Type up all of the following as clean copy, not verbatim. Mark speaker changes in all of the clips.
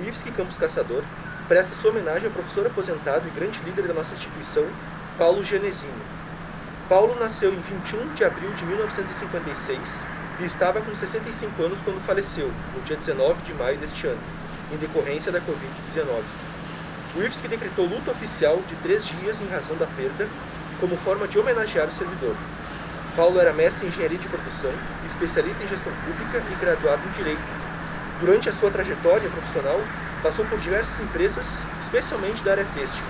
Speaker 1: IFSC Campus Caçador presta sua homenagem ao professor aposentado e grande líder da nossa instituição, Paulo Genesini. Paulo nasceu em 21 de abril de 1956 e estava com 65 anos quando faleceu, no dia 19 de maio deste ano, em decorrência da Covid-19. O IFSC decretou luto oficial de 3 dias em razão da perda, como forma de homenagear o servidor. Paulo era mestre em engenharia de produção, especialista em gestão pública e graduado em direito. Durante a sua trajetória profissional, passou por diversas empresas, especialmente da área têxtil.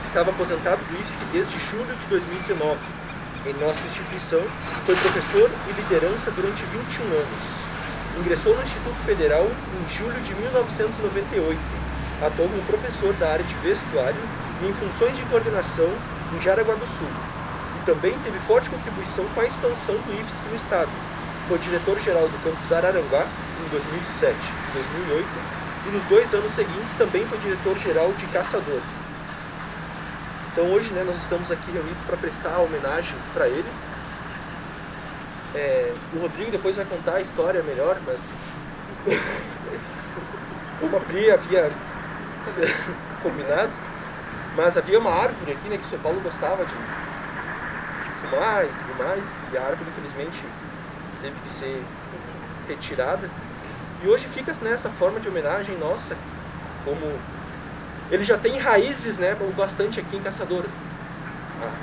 Speaker 1: Estava aposentado do IFSC desde julho de 2019. Em nossa instituição, foi professor e liderança durante 21 anos. Ingressou no Instituto Federal em julho de 1998. Atuou como professor da área de vestuário e em funções de coordenação em Jaraguá do Sul. E também teve forte contribuição com a expansão do IFSC no estado. Foi diretor-geral do campus Araranguá em 2007 e 2008 e nos 2 anos seguintes também foi diretor-geral de Caçador. Então hoje, nós estamos aqui reunidos para prestar homenagem para ele. O Rodrigo depois vai contar a história melhor, mas como a Pri havia combinado, mas havia uma árvore aqui, que o São Paulo gostava de fumar e tudo mais, e a árvore infelizmente teve que ser retirada. E hoje fica nessa forma de homenagem nossa, como ele já tem raízes, bastante aqui em Caçador.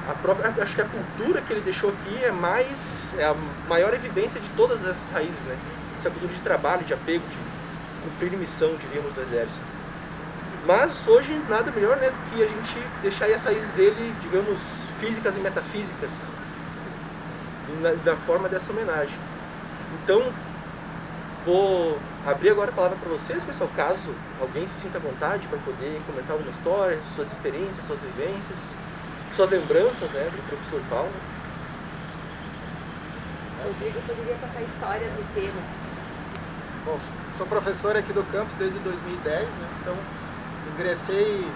Speaker 1: A própria, acho que a cultura que ele deixou aqui é a maior evidência de todas essas raízes, Essa cultura de trabalho, de apego, de cumprir missão, diríamos, do exército. Mas hoje nada melhor, do que a gente deixar aí as raízes dele, digamos, físicas e metafísicas, na forma dessa homenagem. Então, vou abrir agora a palavra para vocês, pessoal, caso alguém se sinta à vontade para poder comentar alguma história, suas experiências, suas vivências, suas lembranças, do professor Paulo.
Speaker 2: Rodrigo poderia contar a história do tema.
Speaker 3: Bom, sou professor aqui do campus desde 2010, então ingressei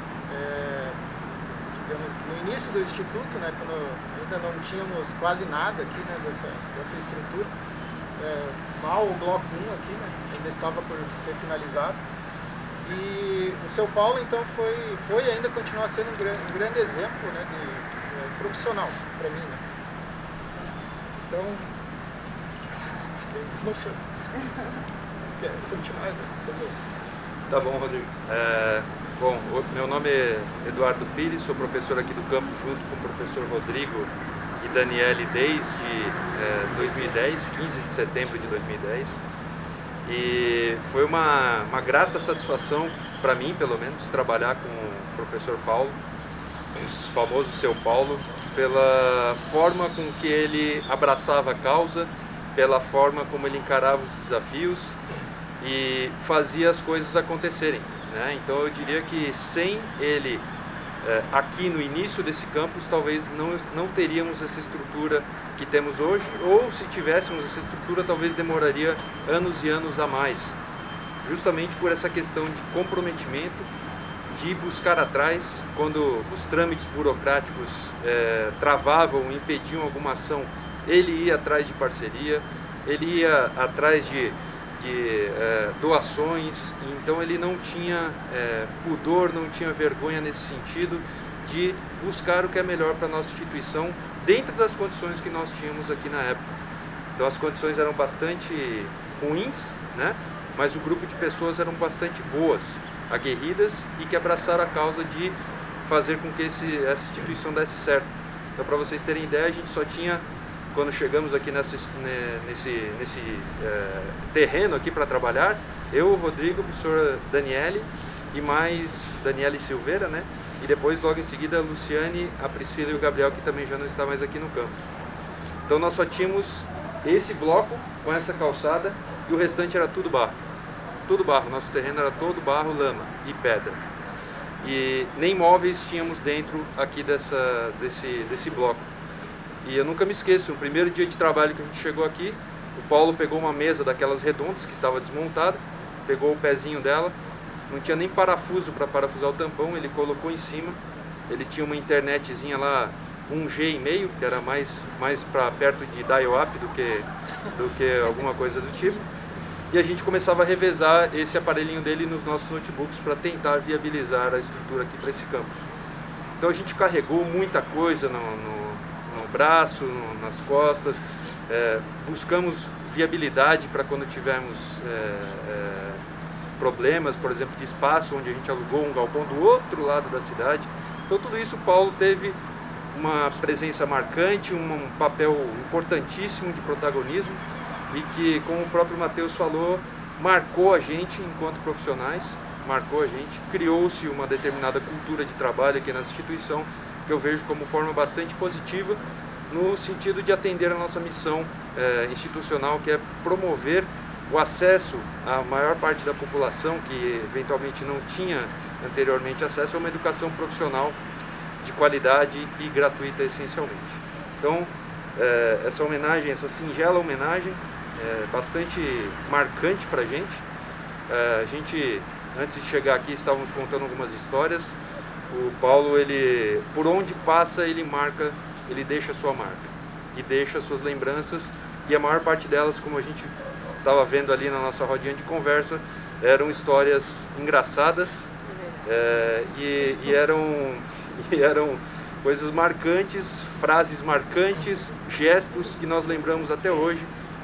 Speaker 3: digamos, no início do instituto, quando ainda não tínhamos quase nada aqui dessa estrutura. Mal o bloco 1 aqui, ainda estava por ser finalizado. E o seu Paulo, então, foi e ainda continua sendo um grande exemplo de profissional para mim. Então, fiquei emocionado. Quer continuar?
Speaker 4: Tá bom, Rodrigo. Bom, meu nome é Eduardo Pires, sou professor aqui do campus junto com o professor Rodrigo e Daniele desde 2010, 15 de setembro de 2010. E foi uma grata satisfação para mim, pelo menos, trabalhar com o professor Paulo, o famoso seu Paulo, pela forma com que ele abraçava a causa, pela forma como ele encarava os desafios e fazia as coisas acontecerem, Então eu diria que sem ele aqui no início desse campus, talvez não teríamos essa estrutura que temos hoje, ou se tivéssemos essa estrutura, talvez demoraria anos e anos a mais, justamente por essa questão de comprometimento, de buscar atrás, quando os trâmites burocráticos travavam, impediam alguma ação, ele ia atrás de parceria, ele ia atrás de doações, então ele não tinha pudor, não tinha vergonha nesse sentido de buscar o que é melhor para a nossa instituição dentro das condições que nós tínhamos aqui na época. Então as condições eram bastante ruins, mas o grupo de pessoas eram bastante boas, aguerridas e que abraçaram a causa de fazer com que essa instituição desse certo. Então, para vocês terem ideia, a gente só tinha, quando chegamos aqui nesse terreno aqui para trabalhar, eu, o Rodrigo, a professora Daniele e mais Daniele Silveira, E depois, logo em seguida, a Luciane, a Priscila e o Gabriel, que também já não está mais aqui no campus. Então nós só tínhamos esse bloco com essa calçada e o restante era tudo barro. Tudo barro, nosso terreno era todo barro, lama e pedra. E nem móveis tínhamos dentro aqui desse bloco. E eu nunca me esqueço, no primeiro dia de trabalho que a gente chegou aqui, o Paulo pegou uma mesa daquelas redondas que estava desmontada, pegou o pezinho dela, não tinha nem parafuso para parafusar o tampão, ele colocou em cima, ele tinha uma internetzinha lá, 1G e meio, que era mais para perto de dial-up do que alguma coisa do tipo. e a gente começava a revezar esse aparelhinho dele nos nossos notebooks para tentar viabilizar a estrutura aqui para esse campus. Então a gente carregou muita coisa no braço, nas costas, buscamos viabilidade para quando tivermos problemas, por exemplo, de espaço, onde a gente alugou um galpão do outro lado da cidade. Então tudo isso o Paulo teve uma presença marcante, um papel importantíssimo de protagonismo e que, como o próprio Matheus falou, marcou a gente enquanto profissionais, marcou a gente, criou-se uma determinada cultura de trabalho aqui nessa instituição que eu vejo como forma bastante positiva no sentido de atender a nossa missão institucional, que é promover o acesso à maior parte da população que eventualmente não tinha anteriormente acesso a uma educação profissional de qualidade e gratuita essencialmente. Então, essa homenagem, essa singela homenagem é bastante marcante para a gente. A gente, antes de chegar aqui, estávamos contando algumas histórias. O Paulo, ele, por onde passa, ele marca, ele deixa a sua marca e deixa as suas lembranças, e a maior parte delas, como a gente estava vendo ali na nossa rodinha de conversa, eram histórias engraçadas e eram coisas marcantes, frases marcantes, gestos que nós lembramos até hoje,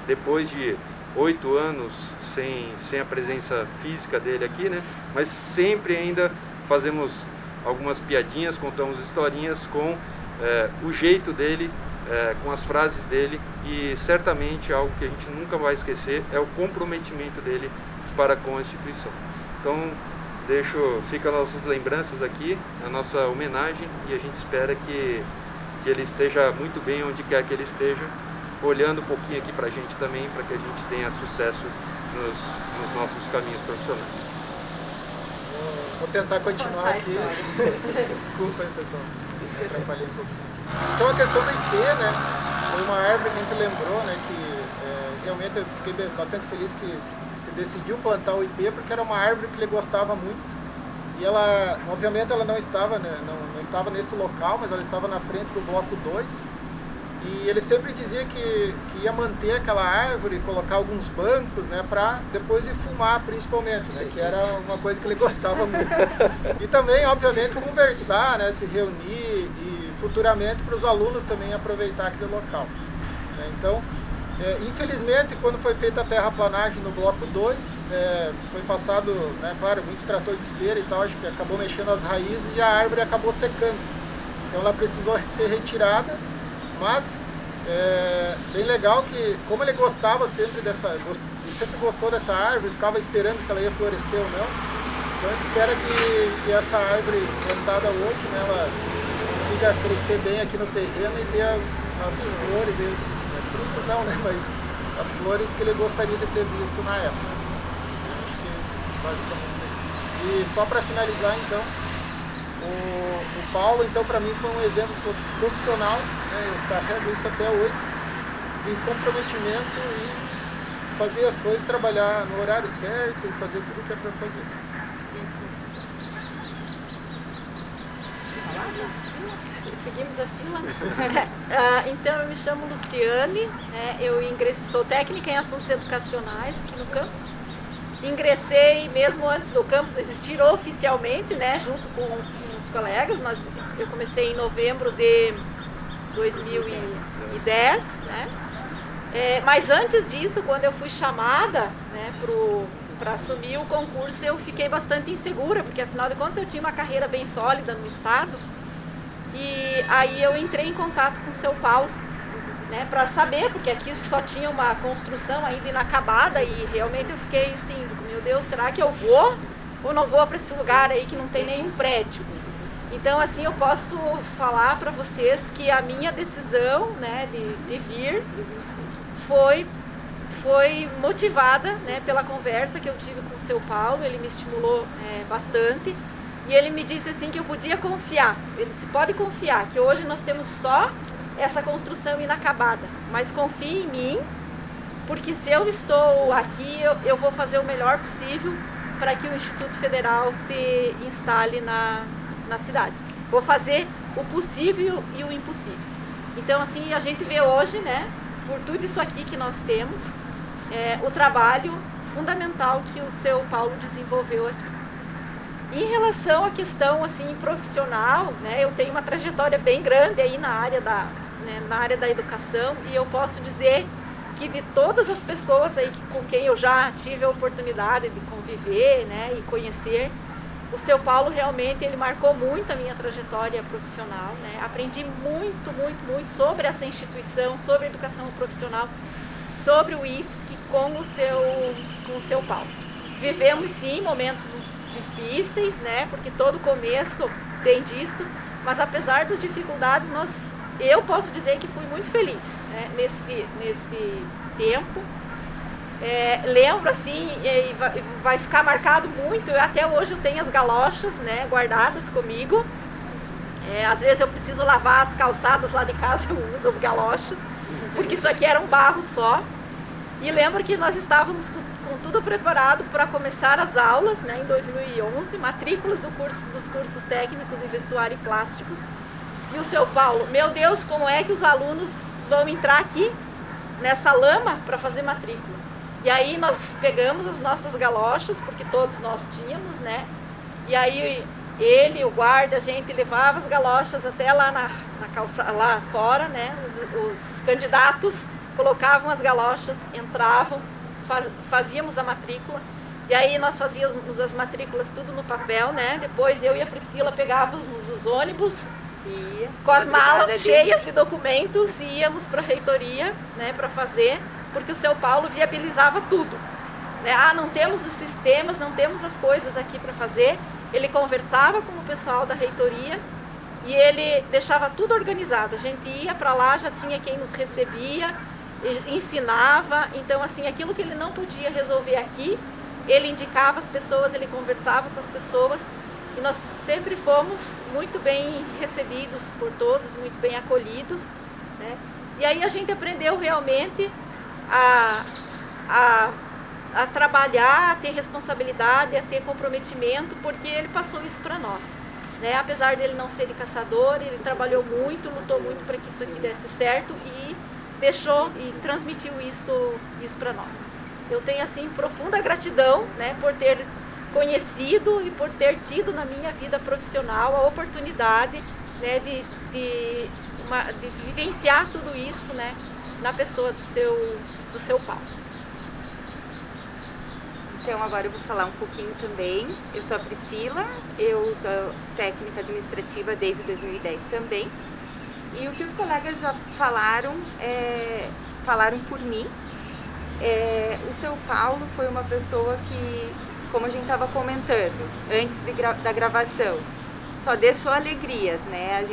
Speaker 4: depois de 8 anos sem a presença física dele aqui, né? Mas sempre ainda fazemos algumas piadinhas, contamos historinhas com o jeito dele, com as frases dele, e certamente algo que a gente nunca vai esquecer é o comprometimento dele para com a instituição. Então, fica nossas lembranças aqui, a nossa homenagem, e a gente espera que ele esteja muito bem onde quer que ele esteja, olhando um pouquinho aqui para a gente também, para que a gente tenha sucesso nos nossos caminhos profissionais.
Speaker 3: Vou tentar continuar aqui. Desculpa aí, pessoal, me atrapalhei um pouquinho. Então a questão do IP, né, foi uma árvore que a gente lembrou, né, que realmente eu fiquei bastante feliz que se decidiu plantar o IP, porque era uma árvore que ele gostava muito, e ela, obviamente ela não estava, né, não estava nesse local, mas ela estava na frente do bloco 2, e ele sempre dizia que ia manter aquela árvore, colocar alguns bancos, né, para depois ir fumar, principalmente, né, que era uma coisa que ele gostava muito. E também, obviamente, conversar, né, se reunir e futuramente para os alunos também aproveitar aquele local, né. Então, infelizmente, quando foi feita a terraplanagem no bloco 2, foi passado, né, claro, muito trator de esteira e tal, acho que acabou mexendo as raízes e a árvore acabou secando. Então ela precisou ser retirada, mas bem legal que, como ele gostava sempre ele sempre gostou dessa árvore, ficava esperando se ela ia florescer ou não. Então a gente espera que essa árvore plantada hoje, né, ela consiga crescer bem aqui no terreno e ter as flores, frutos não, né, mas as flores que ele gostaria de ter visto na época. Acho que basicamente. E só para finalizar, então, o Paulo, então, para mim foi um exemplo profissional, né, eu carrego isso até hoje, de comprometimento e fazer as coisas, trabalhar no horário certo e fazer tudo o que é para fazer.
Speaker 2: Seguimos a fila. Então, eu me chamo Luciane, né, eu sou técnica em assuntos educacionais aqui no campus. Ingressei mesmo antes do campus existir oficialmente, né, junto com os colegas. Eu comecei em novembro de 2010, né? Mas antes disso, quando eu fui chamada, né, para assumir o concurso, eu fiquei bastante insegura, porque afinal de contas eu tinha uma carreira bem sólida no estado. E aí eu entrei em contato com o seu Paulo, né, para saber, porque aqui só tinha uma construção ainda inacabada, e realmente eu fiquei assim, meu Deus, será que eu vou ou não vou para esse lugar aí que não tem nenhum prédio? Então, assim, eu posso falar para vocês que a minha decisão, né, de vir foi motivada, né, pela conversa que eu tive com o seu Paulo. Ele me estimulou bastante. E ele me disse assim que eu podia confiar, ele disse, pode confiar, que hoje nós temos só essa construção inacabada, mas confie em mim, porque se eu estou aqui, eu vou fazer o melhor possível para que o Instituto Federal se instale na cidade. Vou fazer o possível e o impossível. Então, assim, a gente vê hoje, né, por tudo isso aqui que nós temos, o trabalho fundamental que o seu Paulo desenvolveu aqui. Em relação à questão assim profissional, né, eu tenho uma trajetória bem grande aí na área da educação, e eu posso dizer que de todas as pessoas aí com quem eu já tive a oportunidade de conviver, né, e conhecer, o seu Paulo realmente ele marcou muito a minha trajetória profissional, né? Aprendi muito sobre essa instituição, sobre a educação profissional, sobre o IFSC com o seu Paulo. Vivemos sim momentos difíceis, né? Porque todo começo tem disso, mas apesar das dificuldades, eu posso dizer que fui muito feliz, né? nesse tempo. Lembro assim, e vai ficar marcado muito, até hoje eu tenho as galochas, né, guardadas comigo. Às vezes eu preciso lavar as calçadas lá de casa, eu uso as galochas, porque isso aqui era um barro só. E lembro que nós estávamos com tudo preparado para começar as aulas, né, em 2011, matrículas dos cursos técnicos em vestuário e plásticos. E o seu Paulo, meu Deus, como é que os alunos vão entrar aqui nessa lama para fazer matrícula? E aí nós pegamos as nossas galochas, porque todos nós tínhamos, né? E aí ele, o guarda, a gente levava as galochas até lá na calçada, lá fora, né? Os candidatos colocavam as galochas, entravam, fazíamos a matrícula. E aí nós fazíamos as matrículas tudo no papel, né? Depois eu e a Priscila pegávamos os ônibus com as malas cheias de documentos e íamos para a reitoria, né? Para fazer, porque o seu Paulo viabilizava tudo, né? Não temos os sistemas, não temos as coisas aqui para fazer. Ele conversava com o pessoal da reitoria e ele deixava tudo organizado. A gente ia para lá, já tinha quem nos recebia, ensinava. Então, assim, aquilo que ele não podia resolver aqui, ele indicava as pessoas, ele conversava com as pessoas. E nós sempre fomos muito bem recebidos por todos, muito bem acolhidos, né? E aí a gente aprendeu realmente a trabalhar, a ter responsabilidade, a ter comprometimento, porque ele passou isso para nós, né? Apesar dele não ser de caçador, ele trabalhou muito, lutou muito para que isso aqui desse certo e deixou e transmitiu isso para nós. Eu tenho assim profunda gratidão, né, por ter conhecido e por ter tido na minha vida profissional a oportunidade, né, de vivenciar tudo isso, né, na pessoa do seu Paulo.
Speaker 5: Então agora eu vou falar um pouquinho também. Eu sou a Priscila, eu sou técnica administrativa desde 2010 também. E o que os colegas já falaram, falaram por mim. O seu Paulo foi uma pessoa que, como a gente estava comentando antes da gravação, só deixou alegrias, né?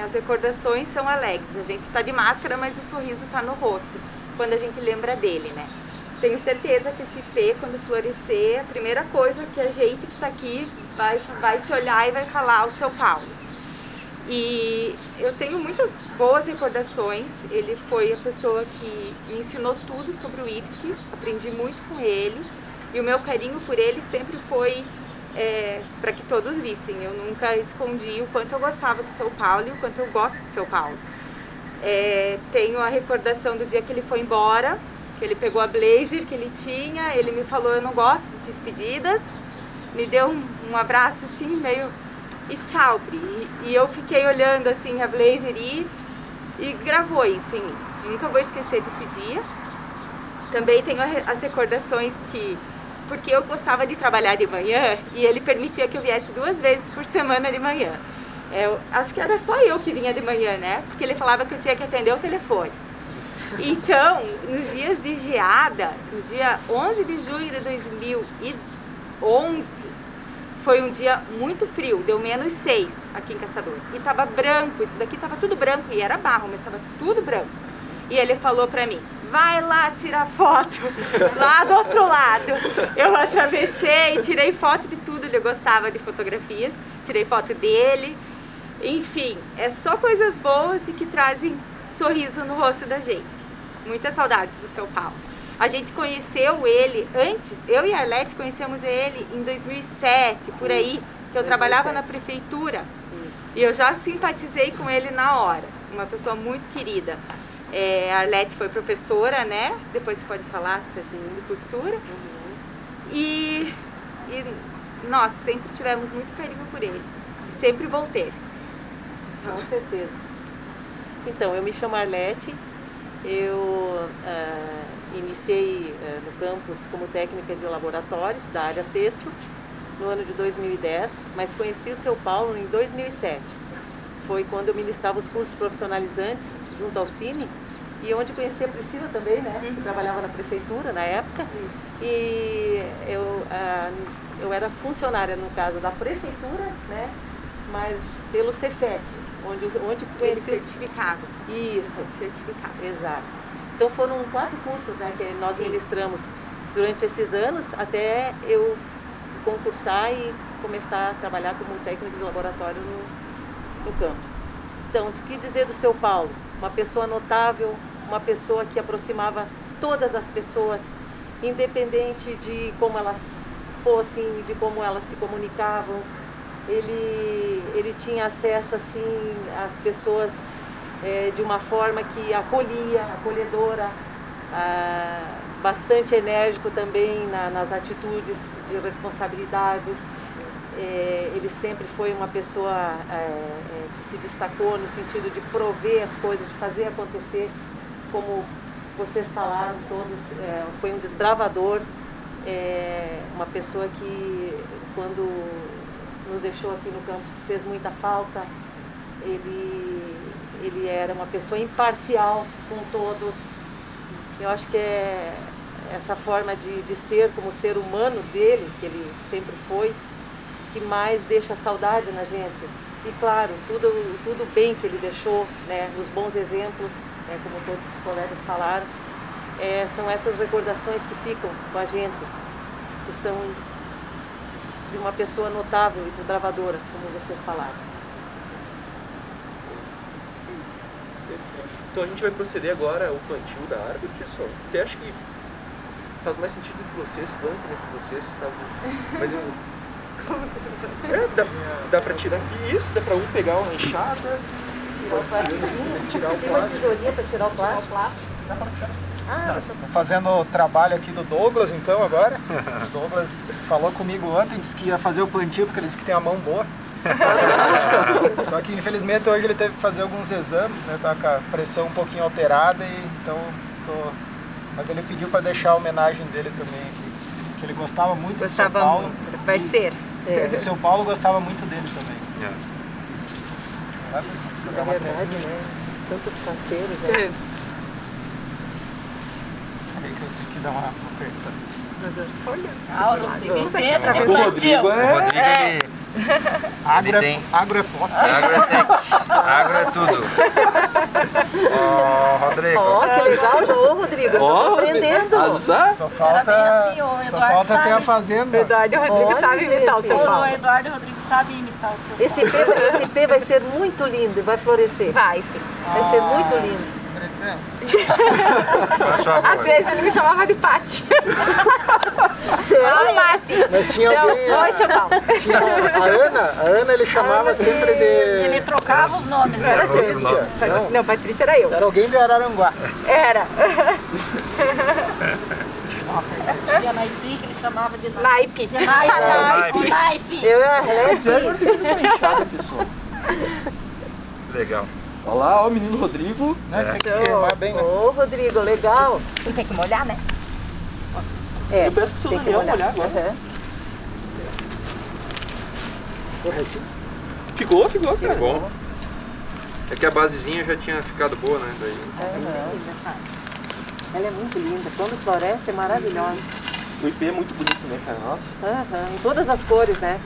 Speaker 5: As recordações são alegres. A gente está de máscara, mas o sorriso está no rosto quando a gente lembra dele, né? Tenho certeza que esse P, quando florescer, a primeira coisa que a gente que está aqui vai se olhar e vai falar o seu Paulo. E eu tenho muitas boas recordações. Ele foi a pessoa que me ensinou tudo sobre o IFSC, aprendi muito com ele. E o meu carinho por ele sempre foi para que todos vissem. Eu nunca escondi o quanto eu gostava do seu Paulo e o quanto eu gosto do seu Paulo. Tenho a recordação do dia que ele foi embora, que ele pegou a blazer que ele tinha, ele me falou: eu não gosto de despedidas, me deu um abraço assim, meio, e tchau, Pri. E eu fiquei olhando assim a blazer e gravou isso em mim. Nunca vou esquecer desse dia. Também tenho as recordações porque eu gostava de trabalhar de manhã e ele permitia que eu viesse 2 vezes por semana de manhã. Acho que era só eu que vinha de manhã, né? Porque ele falava que eu tinha que atender o telefone. Então, nos dias de geada, no dia 11 de junho de 2011, foi um dia muito frio, deu -6 aqui em Caçador. E tava branco, isso daqui tava tudo branco, e era barro, mas tava tudo branco. E ele falou pra mim: vai lá tirar foto, lá do outro lado. Eu atravessei, tirei foto de tudo, ele gostava de fotografias, tirei foto dele. Enfim, é só coisas boas e que trazem sorriso no rosto da gente. Muitas saudades do seu Paulo. A gente conheceu ele antes, eu e a Arlete conhecemos ele em 2007, por aí, que eu trabalhava na prefeitura. E eu já simpatizei com ele na hora. Uma pessoa muito querida. A Arlete foi professora, né? Depois você pode falar, assim, de costura. E nós sempre tivemos muito carinho por ele. E sempre vou ter.
Speaker 6: Com certeza. Então, eu me chamo Arlete, eu iniciei no campus como técnica de laboratórios da área têxtil no ano de 2010, mas conheci o seu Paulo em 2007. Foi quando eu ministrava os cursos profissionalizantes junto ao Cine, e onde conheci a Priscila também, né? Que trabalhava na prefeitura na época. E eu era funcionária, no caso, da prefeitura, né? Mas pelo Cefet, onde conheci...
Speaker 5: certificado.
Speaker 6: Isso.
Speaker 5: Certificado.
Speaker 6: Exato. Então foram 4 cursos, né, que nós ministramos durante esses anos, até eu concursar e começar a trabalhar como técnico de laboratório no campus. Então, o que dizer do seu Paulo? Uma pessoa notável, uma pessoa que aproximava todas as pessoas, independente de como elas fossem, de como elas se comunicavam. Ele tinha acesso assim às pessoas de uma forma que acolhia, acolhedora, bastante enérgico também nas atitudes de responsabilidades. Ele sempre foi uma pessoa que se destacou no sentido de prover as coisas, de fazer acontecer, como vocês falaram todos, foi um desbravador, uma pessoa que quando nos deixou aqui no campus fez muita falta. Ele era uma pessoa imparcial com todos. Eu acho que é essa forma de ser como ser humano dele, que ele sempre foi, que mais deixa saudade na gente. E claro, tudo bem que ele deixou, né, os bons exemplos, como todos os colegas falaram, são essas recordações que ficam com a gente, que são de uma pessoa notável e desbravadora, como vocês falaram.
Speaker 1: Então a gente vai proceder agora ao plantio da árvore, pessoal. Até acho que faz mais sentido que vocês plantem, né? Que vocês estavam... Mas dá pra tirar aqui isso, dá pra pegar uma enxada,
Speaker 6: tirar o plástico. Tem uma tesourinha pra tirar o plástico?
Speaker 1: Dá pra tirar.
Speaker 3: Estou fazendo o trabalho aqui do Douglas, então, agora. O Douglas falou comigo ontem, disse que ia fazer o plantio, porque ele disse que tem a mão boa. Só que, infelizmente, hoje ele teve que fazer alguns exames, né? Tá com a pressão um pouquinho alterada, mas ele pediu para deixar a homenagem dele também aqui, que ele gostava muito do seu Paulo.
Speaker 5: Parceiro.
Speaker 3: O seu Paulo gostava muito dele também.
Speaker 6: É verdade, né? Tantos parceiros, né?
Speaker 3: Peraí que eu tenho que dar uma apertada.
Speaker 2: O Rodrigo entra,
Speaker 1: O Rodrigo
Speaker 3: Agro é pó.
Speaker 4: Agro é tudo. Ó, Rodrigo.
Speaker 6: Que legal, Rodrigo. Eu tô aprendendo.
Speaker 1: Azar.
Speaker 3: Só falta ter a fazenda.
Speaker 5: Verdade, o Rodrigo sabe imitar o seu Paulo.
Speaker 2: O Eduardo e o Rodrigo sabem imitar o seu Paulo.
Speaker 6: Esse pé vai ser muito lindo, vai florescer.
Speaker 5: Vai, sim.
Speaker 6: Vai ser muito lindo.
Speaker 5: Às vezes ele me chamava de Pati.
Speaker 3: Mas tinha alguém...
Speaker 5: Oi, seu Paulo.
Speaker 3: Tinha a Ana ele chamava sempre de...
Speaker 2: Ele trocava os nomes, né?
Speaker 3: Patrícia.
Speaker 5: Não, Patrícia era eu.
Speaker 3: Era alguém de Araranguá.
Speaker 5: Era.
Speaker 2: E a Naipi, que ele chamava de
Speaker 5: Naipe.
Speaker 2: Naipe.
Speaker 6: Eu era Arlete.
Speaker 1: Agora tem que dar uma enxada, pessoal.
Speaker 4: Legal.
Speaker 1: Olha lá, ó, o menino Rodrigo.
Speaker 3: Tem que queimar bem, né?
Speaker 6: Ô, Rodrigo, legal.
Speaker 5: Tem que molhar, né?
Speaker 1: Eu peço pro seu
Speaker 6: tem que
Speaker 1: Daniel
Speaker 6: molhar.
Speaker 1: molhar agora.
Speaker 6: Uhum.
Speaker 1: Ficou, cara.
Speaker 4: Bom. É que a basezinha já tinha ficado boa, né? Daí.
Speaker 6: Ela é muito linda. Quando floresce é maravilhosa.
Speaker 1: O IP é muito bonito, né, cara? Nossa,
Speaker 6: Em todas as cores, né?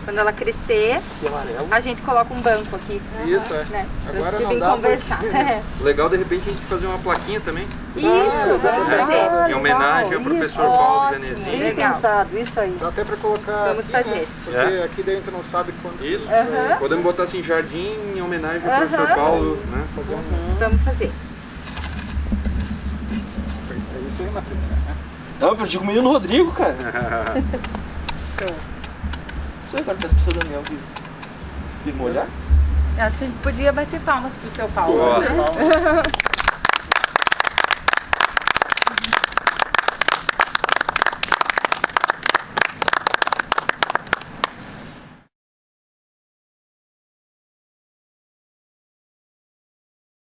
Speaker 5: Quando ela crescer,
Speaker 1: que amarelo.
Speaker 5: a gente coloca um banco aqui.
Speaker 3: Isso, é.
Speaker 5: Né?
Speaker 3: Agora
Speaker 5: Que
Speaker 3: não
Speaker 5: vem
Speaker 3: dá
Speaker 5: conversar.
Speaker 4: Legal, de repente, a gente fazer uma plaquinha também.
Speaker 5: Isso, vamos fazer.
Speaker 4: Em homenagem ao professor Paulo Genesi.
Speaker 6: Bem
Speaker 5: Legal.
Speaker 6: pensado, isso aí.
Speaker 3: Dá até pra colocar
Speaker 5: Vamos
Speaker 3: aqui,
Speaker 5: fazer.
Speaker 3: né? Porque aqui dentro não sabe quando...
Speaker 4: Isso.
Speaker 5: Aham.
Speaker 4: Podemos botar assim, jardim em homenagem ao professor Paulo, né?
Speaker 3: Fazer um...
Speaker 5: Vamos fazer.
Speaker 3: É isso aí, Matheus.
Speaker 1: Não, eu perdi com o menino Rodrigo, cara. Isso aí, cara, peço pro seu Daniel vir molhar.
Speaker 7: Acho que a gente podia bater palmas pro seu Paulo.
Speaker 4: Boa.
Speaker 3: Palmas.